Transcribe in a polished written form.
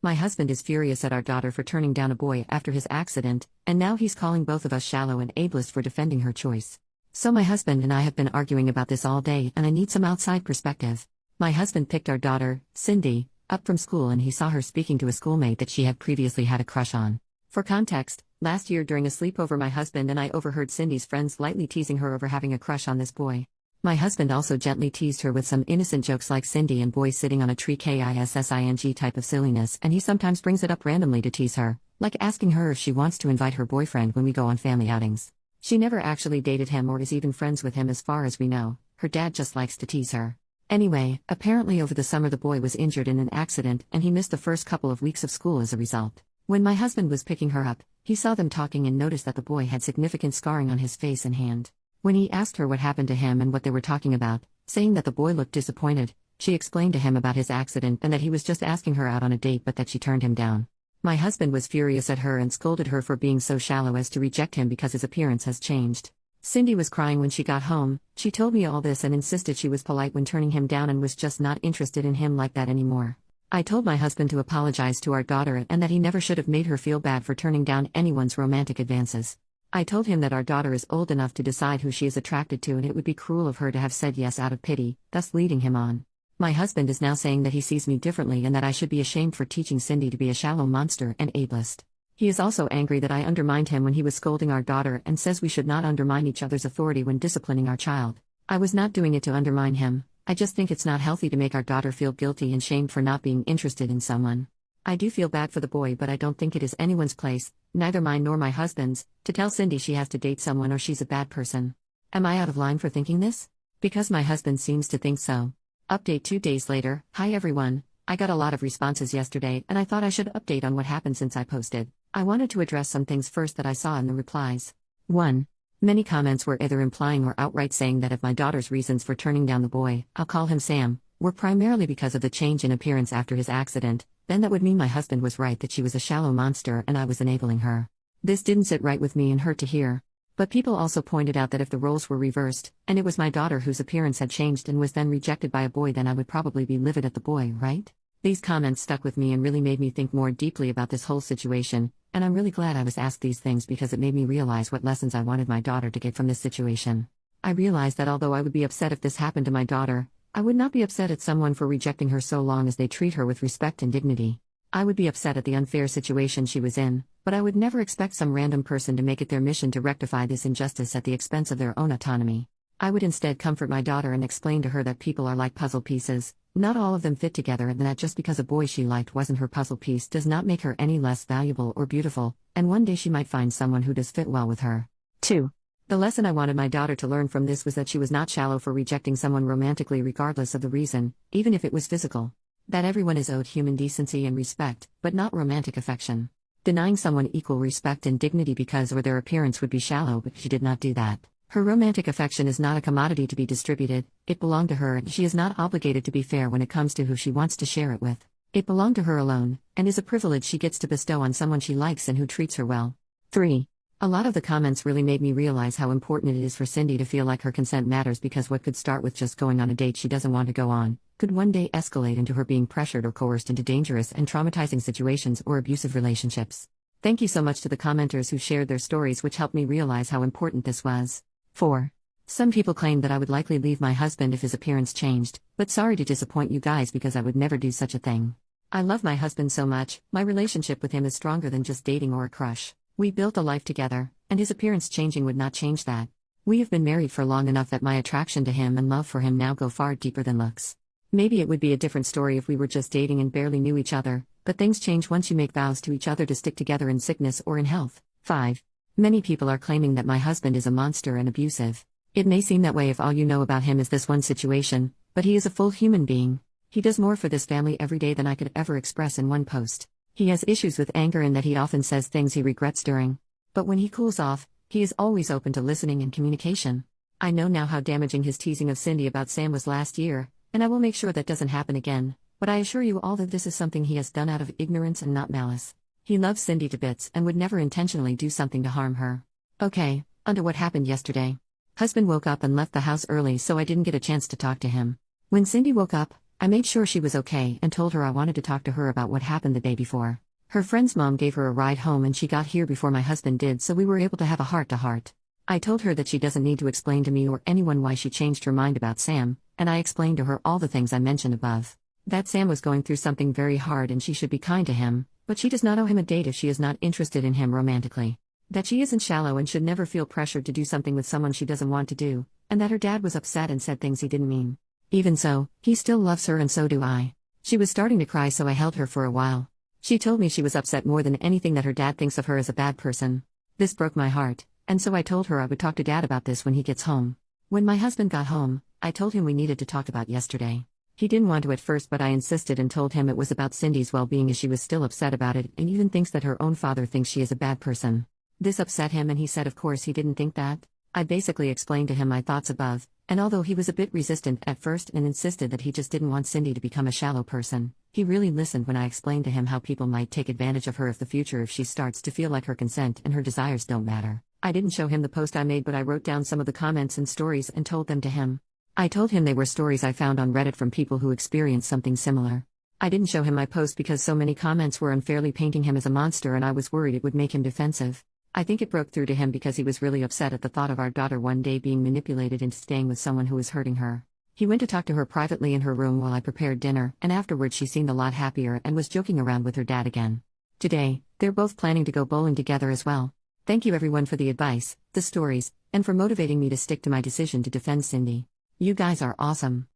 My husband is furious at our daughter for turning down a boy after his accident, and now he's calling both of us shallow and ableist for defending her choice. So my husband and I have been arguing about this all day, and I need some outside perspective. My husband picked our daughter, Cindy, up from school, and he saw her speaking to a schoolmate that she had previously had a crush on. For context, last year during a sleepover, my husband and I overheard Cindy's friends lightly teasing her over having a crush on this boy. My husband also gently teased her with some innocent jokes like Cindy and boys sitting on a tree kissing type of silliness, and he sometimes brings it up randomly to tease her, like asking her if she wants to invite her boyfriend when we go on family outings. She never actually dated him or is even friends with him as far as we know. Her dad just likes to tease her. Anyway, apparently over the summer the boy was injured in an accident and he missed the first couple of weeks of school as a result. When my husband was picking her up, he saw them talking and noticed that the boy had significant scarring on his face and hand. When he asked her what happened to him and what they were talking about, saying that the boy looked disappointed, she explained to him about his accident and that he was just asking her out on a date but that she turned him down. My husband was furious at her and scolded her for being so shallow as to reject him because his appearance has changed. Cindy was crying when she got home. She told me all this and insisted she was polite when turning him down and was just not interested in him like that anymore. I told my husband to apologize to our daughter and that he never should have made her feel bad for turning down anyone's romantic advances. I told him that our daughter is old enough to decide who she is attracted to and it would be cruel of her to have said yes out of pity, thus leading him on. My husband is now saying that he sees me differently and that I should be ashamed for teaching Cindy to be a shallow monster and ableist. He is also angry that I undermined him when he was scolding our daughter and says we should not undermine each other's authority when disciplining our child. I was not doing it to undermine him. I just think it's not healthy to make our daughter feel guilty and shamed for not being interested in someone. I do feel bad for the boy, but I don't think it is anyone's place, neither mine nor my husband's, to tell Cindy she has to date someone or she's a bad person. Am I out of line for thinking this? Because my husband seems to think so. Update 2 days later. Hi everyone. I got a lot of responses yesterday and I thought I should update on what happened since I posted. I wanted to address some things first that I saw in the replies. 1. Many comments were either implying or outright saying that if my daughter's reasons for turning down the boy, I'll call him Sam, were primarily because of the change in appearance after his accident, then that would mean my husband was right that she was a shallow monster and I was enabling her. This didn't sit right with me and hurt to hear. But people also pointed out that if the roles were reversed, and it was my daughter whose appearance had changed and was then rejected by a boy, then I would probably be livid at the boy, right? These comments stuck with me and really made me think more deeply about this whole situation, and I'm really glad I was asked these things because it made me realize what lessons I wanted my daughter to get from this situation. I realized that although I would be upset if this happened to my daughter, I would not be upset at someone for rejecting her so long as they treat her with respect and dignity. I would be upset at the unfair situation she was in, but I would never expect some random person to make it their mission to rectify this injustice at the expense of their own autonomy. I would instead comfort my daughter and explain to her that people are like puzzle pieces, not all of them fit together, and that just because a boy she liked wasn't her puzzle piece does not make her any less valuable or beautiful, and one day she might find someone who does fit well with her. 2. The lesson I wanted my daughter to learn from this was that she was not shallow for rejecting someone romantically regardless of the reason, even if it was physical. That everyone is owed human decency and respect, but not romantic affection. Denying someone equal respect and dignity because of their appearance would be shallow, but she did not do that. Her romantic affection is not a commodity to be distributed, it belonged to her and she is not obligated to be fair when it comes to who she wants to share it with. It belonged to her alone, and is a privilege she gets to bestow on someone she likes and who treats her well. 3. A lot of the comments really made me realize how important it is for Cindy to feel like her consent matters, because what could start with just going on a date she doesn't want to go on, could one day escalate into her being pressured or coerced into dangerous and traumatizing situations or abusive relationships. Thank you so much to the commenters who shared their stories, which helped me realize how important this was. 4. Some people claimed that I would likely leave my husband if his appearance changed, but sorry to disappoint you guys because I would never do such a thing. I love my husband so much, my relationship with him is stronger than just dating or a crush. We built a life together, and his appearance changing would not change that. We have been married for long enough that my attraction to him and love for him now go far deeper than looks. Maybe it would be a different story if we were just dating and barely knew each other, but things change once you make vows to each other to stick together in sickness or in health. 5. Many people are claiming that my husband is a monster and abusive. It may seem that way if all you know about him is this one situation, but he is a full human being. He does more for this family every day than I could ever express in one post. He has issues with anger in that he often says things he regrets during. But when he cools off, he is always open to listening and communication. I know now how damaging his teasing of Cindy about Sam was last year, and I will make sure that doesn't happen again, but I assure you all that this is something he has done out of ignorance and not malice. He loves Cindy to bits and would never intentionally do something to harm her. Okay, onto what happened yesterday. Husband woke up and left the house early, so I didn't get a chance to talk to him. When Cindy woke up, I made sure she was okay and told her I wanted to talk to her about what happened the day before. Her friend's mom gave her a ride home and she got here before my husband did, so we were able to have a heart-to-heart. I told her that she doesn't need to explain to me or anyone why she changed her mind about Sam, and I explained to her all the things I mentioned above. That Sam was going through something very hard and she should be kind to him, but she does not owe him a date if she is not interested in him romantically. That she isn't shallow and should never feel pressured to do something with someone she doesn't want to do, and that her dad was upset and said things he didn't mean. Even so, he still loves her and so do I. She was starting to cry, so I held her for a while. She told me she was upset more than anything that her dad thinks of her as a bad person. This broke my heart, and so I told her I would talk to Dad about this when he gets home. When my husband got home, I told him we needed to talk about yesterday. He didn't want to at first, but I insisted and told him it was about Cindy's well-being, as she was still upset about it and even thinks that her own father thinks she is a bad person. This upset him and he said of course he didn't think that. I basically explained to him my thoughts above, and although he was a bit resistant at first and insisted that he just didn't want Cindy to become a shallow person, he really listened when I explained to him how people might take advantage of her if she starts to feel like her consent and her desires don't matter. I didn't show him the post I made, but I wrote down some of the comments and stories and told them to him. I told him they were stories I found on Reddit from people who experienced something similar. I didn't show him my post because so many comments were unfairly painting him as a monster and I was worried it would make him defensive. I think it broke through to him because he was really upset at the thought of our daughter one day being manipulated into staying with someone who was hurting her. He went to talk to her privately in her room while I prepared dinner, and afterwards she seemed a lot happier and was joking around with her dad again. Today, they're both planning to go bowling together as well. Thank you everyone for the advice, the stories, and for motivating me to stick to my decision to defend Cindy. You guys are awesome.